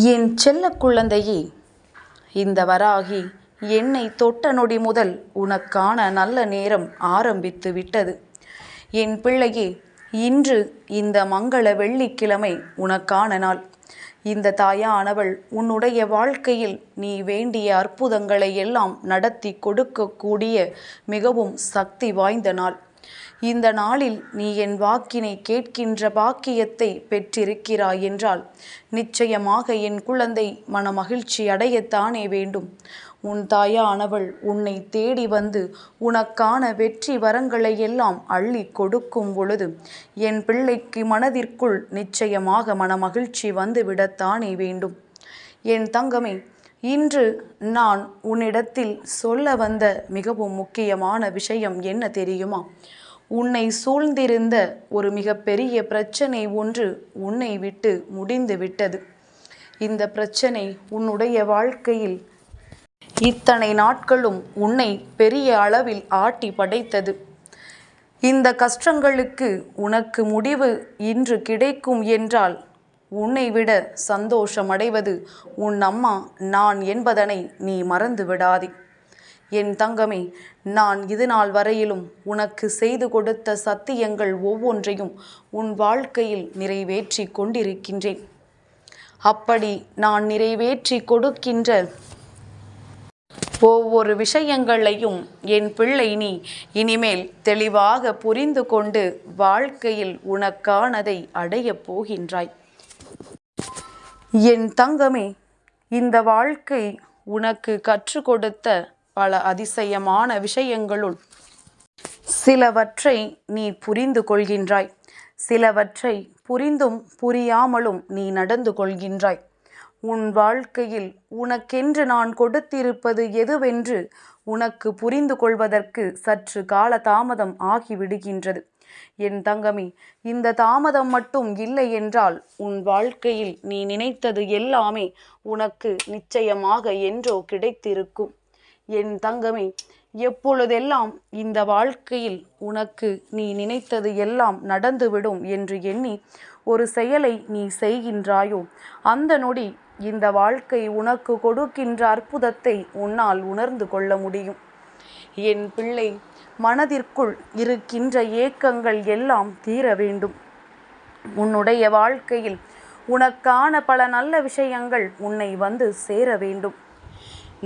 என் செல்ல குழந்தையே, இந்த வராகி என்னை தொட்ட நொடி முதல் உனக்கான நல்ல நேரம் ஆரம்பித்து விட்டது. என் பிள்ளையே, இன்று இந்த மங்கள வெள்ளிக்கிழமை உனக்கான நாள். இந்த தாயானவள் உன்னுடைய வாழ்க்கையில் நீ வேண்டிய அற்புதங்களை எல்லாம் நடத்தி கொடுக்கக்கூடிய மிகவும் சக்தி வாய்ந்த நாள். இந்த நாளில் நீ என் வாக்கினை கேட்கின்ற பாக்கியத்தை பெற்றிருக்கிறாய் என்றால் நிச்சயமாக என் குழந்தை மனமகிழ்ச்சி அடையத்தானே வேண்டும். உன் தாயானவள் உன்னை தேடி வந்து உனக்கான வெற்றி வரங்களை எல்லாம் அள்ளி கொடுக்கும் பொழுது என் பிள்ளைக்கு மனதிற்குள் நிச்சயமாக மனமகிழ்ச்சி வந்து விடத்தானே வேண்டும். என் தங்கமே, இன்று நான் உன்னிடத்தில் சொல்ல வந்த மிகவும் முக்கியமான விஷயம் என்ன தெரியுமா? உன்னை சூழ்ந்திருந்த ஒரு மிகப்பெரிய பிரச்சனை ஒன்று உன்னை விட்டு முடிந்து விட்டது. இந்த பிரச்சனை உன்னுடைய வாழ்க்கையில் இத்தனை நாட்களும் உன்னை பெரிய அளவில் ஆட்டி படைத்தது. இந்த கஷ்டங்களுக்கு உனக்கு முடிவு இன்று கிடைக்கும் என்றால் உன்னை விட சந்தோஷமடைவது உன் அம்மா நான் என்பதனை நீ மறந்து விடாதே. என் தங்கமே, நான் இது நாள் வரையிலும் உனக்கு செய்து கொடுத்த சத்தியங்கள் ஒவ்வொன்றையும் உன் வாழ்க்கையில் நிறைவேற்றி கொண்டிருக்கின்றேன். அப்படி நான் நிறைவேற்றி கொடுக்கின்ற ஒவ்வொரு விஷயங்களையும் என் பிள்ளை நீ இனிமேல் தெளிவாக புரிந்து கொண்டு வாழ்க்கையில் உனக்கானதை அடையப் போகின்றாய். என் தங்கமே, இந்த வாழ்க்கை உனக்கு கற்றுக் கொடுத்த பல அதிசயமான விஷயங்களுள் சிலவற்றை நீ புரிந்து கொள்கின்றாய், சிலவற்றை புரிந்தும் புரியாமலும் நீ நடந்து கொள்கின்றாய். உன் வாழ்க்கையில் உனக்கென்று நான் கொடுத்திருப்பது எதுவென்று உனக்கு புரிந்து கொள்வதற்கு சற்று கால தாமதம் ஆகிவிடுகின்றது. என் தங்கமே, இந்த தாமதம் மட்டும் இல்லை என்றால் உன் வாழ்க்கையில் நீ நினைத்தது எல்லாமே உனக்கு நிச்சயமாக என்றோ கிடைத்திருக்கும். என் தங்கமே, எப்பொழுதெல்லாம் இந்த வாழ்க்கையில் உனக்கு நீ நினைத்தது எல்லாம் நடந்துவிடும் என்று எண்ணி ஒரு செயலை நீ செய்கின்றாயோ அந்த நொடி இந்த வாழ்க்கை உனக்கு கொடுக்கின்ற அற்புதத்தை உன்னால் உணர்ந்து கொள்ள முடியும். என் பிள்ளை, மனதிற்குள் இருக்கின்ற ஏக்கங்கள் எல்லாம் தீர வேண்டும். உன்னுடைய வாழ்க்கையில் உனக்கான பல நல்ல விஷயங்கள் உன்னை வந்து சேர வேண்டும்.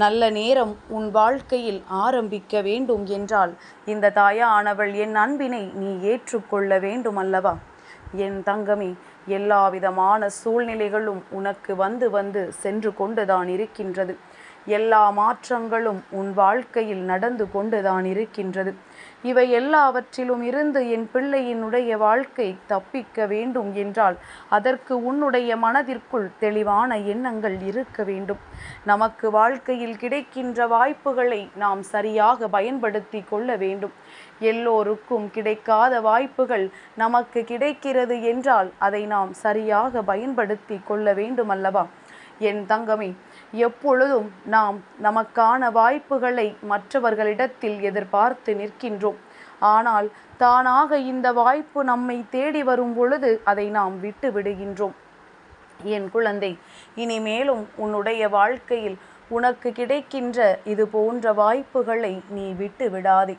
நல்ல நேரம் உன் வாழ்க்கையில் ஆரம்பிக்க வேண்டும் என்றால் இந்த தாயானவள் என் அன்பினை நீ ஏற்றுக்கொள்ள வேண்டும் அல்லவா? என் தங்கமே, எல்லா விதமான சூழ்நிலைகளும் உனக்கு வந்து வந்து சென்று கொண்டுதான் இருக்கின்றது. எல்லா மாற்றங்களும் உன் வாழ்க்கையில் நடந்து கொண்டுதான் இருக்கின்றது. இவை எல்லாவற்றிலும் இருந்து என் பிள்ளையினுடைய வாழ்க்கை தப்பிக்க வேண்டும் என்றால் அதற்கு உன்னுடைய மனதிற்குள் தெளிவான எண்ணங்கள் இருக்க வேண்டும். நமக்கு வாழ்க்கையில் கிடைக்கின்ற வாய்ப்புகளை நாம் சரியாக பயன்படுத்தி கொள்ள வேண்டும். எல்லோருக்கும் கிடைக்காத வாய்ப்புகள் நமக்கு கிடைக்கிறது என்றால் அதை நாம் சரியாக பயன்படுத்தி கொள்ள வேண்டும் அல்லவா? என் தங்கமே, எப்பொழுதும் நாம் நமக்கான வாய்ப்புகளை மற்றவர்களிடத்தில் எதிர்பார்த்து நிற்கின்றோம். ஆனால் தானாக இந்த வாய்ப்பு நம்மை தேடி வரும் பொழுது அதை நாம் விட்டு விடுகின்றோம். என் குழந்தை, இனிமேலும் உன்னுடைய வாழ்க்கையில் உனக்கு கிடைக்கின்ற இது போன்ற வாய்ப்புகளை நீ விட்டு விடாதே.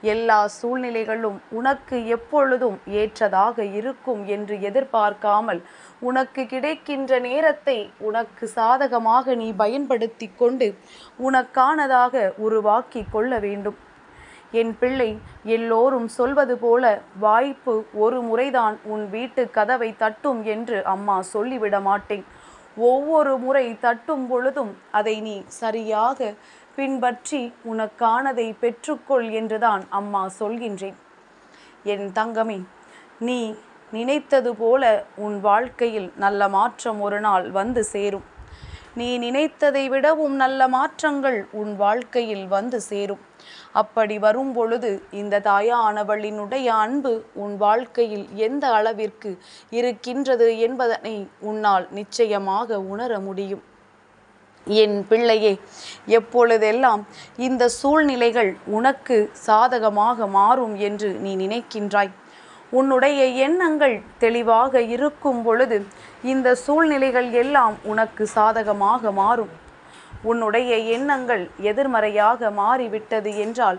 எல்லா சூழ்நிலைகளும் உனக்கு எப்பொழுதும் ஏற்றதாக இருக்கும் என்று எதிர்பார்க்காமல் உனக்கு கிடைக்கின்ற நேரத்தை உனக்கு சாதகமாக நீ பயன்படுத்தி கொண்டு உனக்கானதாக உருவாக்கி கொள்ள வேண்டும். என் பிள்ளை, எல்லோரும் சொல்வது போல வாய்ப்பு ஒரு முறைதான் உன் வீட்டு கதவை தட்டும் என்று அம்மா சொல்லிவிட மாட்டேன். ஒவ்வொரு முறை தட்டும் பொழுதும் அதை நீ சரியாக பின்பற்றி உனக்கானதை பெற்றுக்கொள் என்றுதான் அம்மா சொல்கின்றேன். என் தங்கமே, நீ நினைத்தது போல உன் வாழ்க்கையில் நல்ல மாற்றம் ஒரு நாள் வந்து சேரும். நீ நினைத்ததை விடவும் நல்ல மாற்றங்கள் உன் வாழ்க்கையில் வந்து சேரும். அப்படி வரும் பொழுது இந்த தாயானவளினுடைய அன்பு உன் வாழ்க்கையில் எந்த அளவிற்கு இருக்கின்றது என்பதனை உன்னால் நிச்சயமாக உணர முடியும். என் பிள்ளையே, எப்பொழுதெல்லாம் இந்த சூழ்நிலைகள் உனக்கு சாதகமாக மாறும் என்று நீ நினைக்கின்றாய், உன்னுடைய எண்ணங்கள் தெளிவாக இருக்கும் பொழுது இந்த சூழ்நிலைகள் எல்லாம் உனக்கு சாதகமாக மாறும். உன்னுடைய எண்ணங்கள் எதிர்மறையாக மாறிவிட்டது என்றால்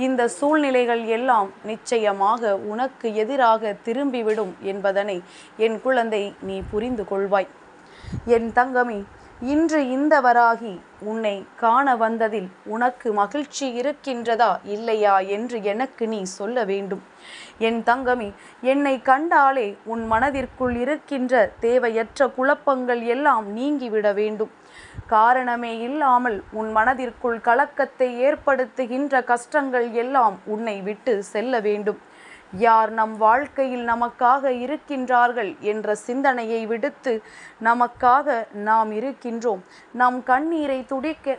இந்த சூழ்நிலைகள் எல்லாம் நிச்சயமாக உனக்கு எதிராக திரும்பிவிடும் என்பதனை என் குழந்தை நீ புரிந்து கொள்வாய். என் தங்கமே, இன்று இந்த வராகி உன்னை காண வந்ததில் உனக்கு மகிழ்ச்சி இருக்கின்றதா இல்லையா என்று எனக்கு நீ சொல்ல வேண்டும். என் தங்கமே, என்னை கண்டாலே உன் மனதிற்குள் இருக்கின்ற தேவையற்ற குழப்பங்கள் எல்லாம் நீங்கிவிட வேண்டும். காரணமே இல்லாமல் உன் மனதிற்குள் கலக்கத்தை ஏற்படுத்துகின்ற கஷ்டங்கள் எல்லாம் உன்னை விட்டு செல்ல வேண்டும். யார் நம் வாழ்க்கையில் நமக்காக இருக்கின்றார்கள் என்ற சிந்தனையை விடுத்து நமக்காக நாம் இருக்கின்றோம், நம் கண்ணீரை துடைக்க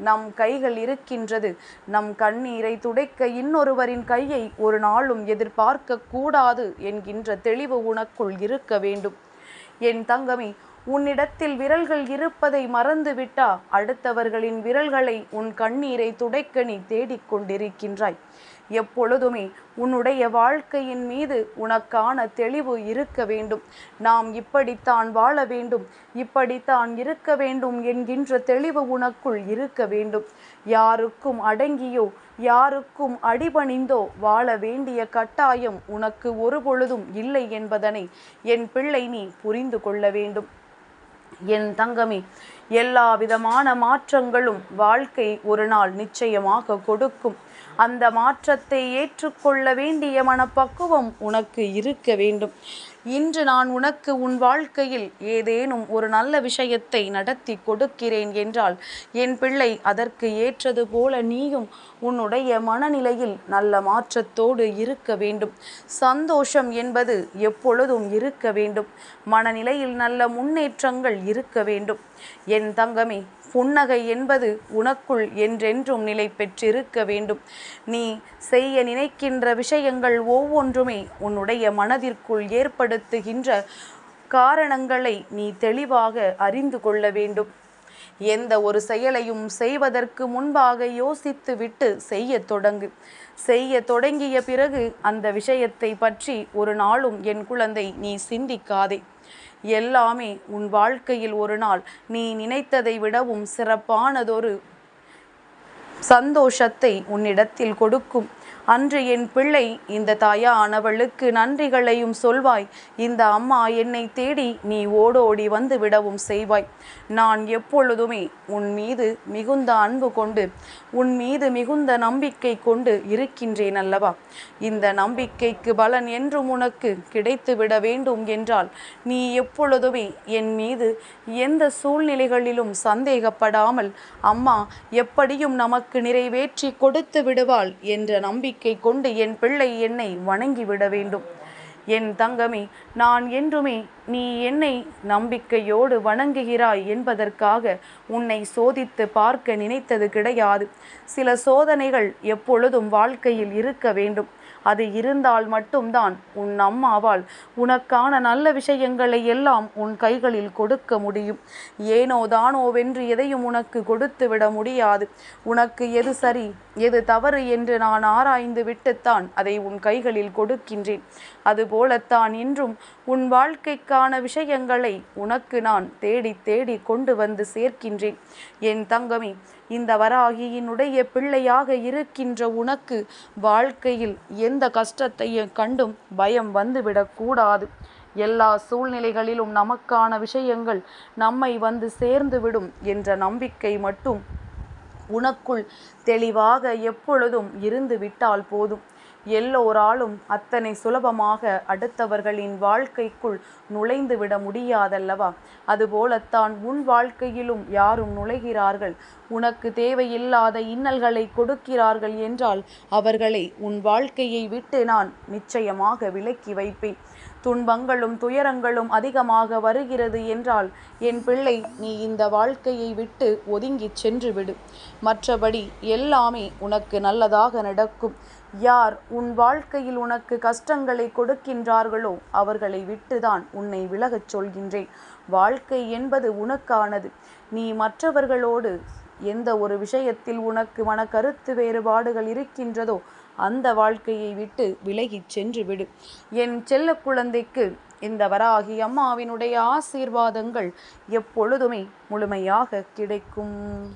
நம் கைகள் இருக்கின்றது, நம் கண்ணீரை துடைக்க இன்னொருவரின் கையை ஒரு நாளும் எதிர்பார்க்க கூடாது என்கின்ற தெளிவு உனக்குள் இருக்க வேண்டும். என் தங்கமே, உன்னிடத்தில் விரல்கள் இருப்பதை மறந்துவிட்டா அடுத்தவர்களின் விரல்களை உன் கண்ணீரை துடைக்க நீ தேடிக்கொண்டிருக்கின்றாய். எப்பொழுதுமே உன்னுடைய வாழ்க்கையின் மீது உனக்கான தெளிவு இருக்க வேண்டும். நாம் இப்படித்தான் வாழ வேண்டும், இப்படித்தான் இருக்க வேண்டும் என்கின்ற தெளிவு உனக்குள் இருக்க வேண்டும். யாருக்கும் அடங்கியோ யாருக்கும் அடிபணிந்தோ வாழ வேண்டிய கட்டாயம் உனக்கு ஒரு பொழுதும் இல்லை என்பதனை என் பிள்ளை நீ புரிந்து கொள்ள வேண்டும். என் தங்கமே, எல்லா விதமான மாற்றங்களும் வாழ்க்கை ஒரு நாள் நிச்சயமாக கொடுக்கும். அந்த மாற்றத்தை ஏற்றுக்கொள்ள வேண்டிய மனப்பக்குவம் உனக்கு இருக்க வேண்டும். இன்று நான் உனக்கு உன் வாழ்க்கையில் ஏதேனும் ஒரு நல்ல விஷயத்தை நடத்தி கொடுக்கிறேன் என்றால் என் பிள்ளை அதற்கு ஏற்றது போல நீயும் உன்னுடைய மனநிலையில் நல்ல மாற்றத்தோடு இருக்க வேண்டும். சந்தோஷம் என்பது எப்பொழுதும் இருக்க வேண்டும். மனநிலையில் நல்ல முன்னேற்றங்கள் இருக்க வேண்டும். என் தங்கமே, புன்னகை என்பது உனக்குள் என்றென்றும் நிலை பெற்றிருக்க வேண்டும். நீ செய்ய நினைக்கின்ற விஷயங்கள் ஒவ்வொன்றுமே உன்னுடைய மனதிற்குள் ஏற்படுத்துகின்ற காரணங்களை நீ தெளிவாக அறிந்து கொள்ள வேண்டும். எந்த ஒரு செயலையும் செய்வதற்கு முன்பாக யோசித்து விட்டு செய்ய தொடங்கு. செய்ய தொடங்கிய பிறகு அந்த விஷயத்தை பற்றி ஒரு நாளும் என் குழந்தை நீ சிந்திக்காதே. எல்லாமே உன் வாழ்க்கையில் ஒரு நாள் நீ நினைத்ததை விடவும் சிறப்பானதொரு சந்தோஷத்தை உன்னிடத்தில் கொடுக்கும். அன்று என் பிள்ளை இந்த தாயானவளுக்கு நன்றிகளையும் சொல்வாய். இந்த அம்மா என்னை தேடி நீ ஓடோடி வந்து விடவும் செய்வாய். நான் எப்பொழுதுமே உன் மீது மிகுந்த அன்பு கொண்டு உன் மீது மிகுந்த நம்பிக்கை கொண்டு இருக்கின்றேன் அல்லவா? இந்த நம்பிக்கைக்கு பலன் என்றும் உனக்கு கிடைத்துவிட வேண்டும் என்றால் நீ எப்பொழுதுமே என் மீது எந்த சூழ்நிலைகளிலும் சந்தேகப்படாமல் அம்மா எப்படியும் நமக்கு நிறைவேற்றி கொடுத்து விடுவாள் என்ற நம்பிக்கை கொண்டு என் பிள்ளை என்னை வணங்கிவிட வேண்டும். என் தங்கமே, நான் என்றுமே நீ என்னை நம்பிக்கையோடு வணங்குகிறாய் என்பதற்காக உன்னை சோதித்து பார்க்க நினைத்தது கிடையாது. சில சோதனைகள் எப்பொழுதும் வாழ்க்கையில் இருக்க வேண்டும். அது இருந்தால் மட்டும்தான் உன் அம்மாவால் உனக்கான நல்ல விஷயங்களை எல்லாம் உன் கைகளில் கொடுக்க முடியும். ஏனோ தானோவென்று எதையும் உனக்கு கொடுத்து விட முடியாது. உனக்கு எது சரி எது தவறு என்று நான் ஆராய்ந்து விட்டுத்தான் அதை உன் கைகளில் கொடுக்கின்றேன். அதுபோலத்தான் இன்றும் உன் வாழ்க்கைக்கான விஷயங்களை உனக்கு நான் தேடி தேடி கொண்டு வந்து சேர்க்கின்றேன். என் தங்கமே, இந்த வராகியினுடைய பிள்ளையாக இருக்கின்ற உனக்கு வாழ்க்கையில் எந்த கஷ்டத்தையும் கண்டும் பயம் வந்துவிடக்கூடாது. எல்லா சூழ்நிலைகளிலும் நமக்கான விஷயங்கள் நம்மை வந்து சேர்ந்துவிடும் என்ற நம்பிக்கை மட்டும் உனக்குள் தெளிவாக எப்பொழுதும் இருந்து விட்டால் போதும். எல்லோராலும் அத்தனை சுலபமாக அடுத்தவர்களின் வாழ்க்கைக்குள் நுழைந்து விட முடியாதல்லவா? அதுபோலத்தான் உன் வாழ்க்கையிலும் யாரும் நுழைகிறார்கள், உனக்கு தேவையில்லாத இன்னல்களை கொடுக்கிறார்கள் என்றால் அவர்களை உன் வாழ்க்கையை விட்டு நான் நிச்சயமாக விலக்கி வைப்பேன். துன்பங்களும் துயரங்களும் அதிகமாக வருகிறது என்றால் என் பிள்ளை நீ இந்த வாழ்க்கையை விட்டு ஒதுங்கி சென்று விடு. மற்றபடி எல்லாமே உனக்கு நல்லதாக நடக்கும். யார் உன் வாழ்க்கையில் உனக்கு கஷ்டங்களை கொடுக்கின்றார்களோ அவர்களை விட்டுதான் உன்னை விலகச் சொல்கின்றேன். வாழ்க்கை என்பது உனக்கானது. நீ மற்றவர்களோடு எந்த ஒரு விஷயத்தில் உனக்கு மனக்கருத்து வேறுபாடுகள் இருக்கின்றதோ அந்த வாழ்க்கையை விட்டு விலகிச் சென்று விடு. என் செல்ல குழந்தைக்கு இந்த வராகி அம்மாவினுடைய ஆசீர்வாதங்கள் எப்பொழுதுமே முழுமையாக கிடைக்கும்.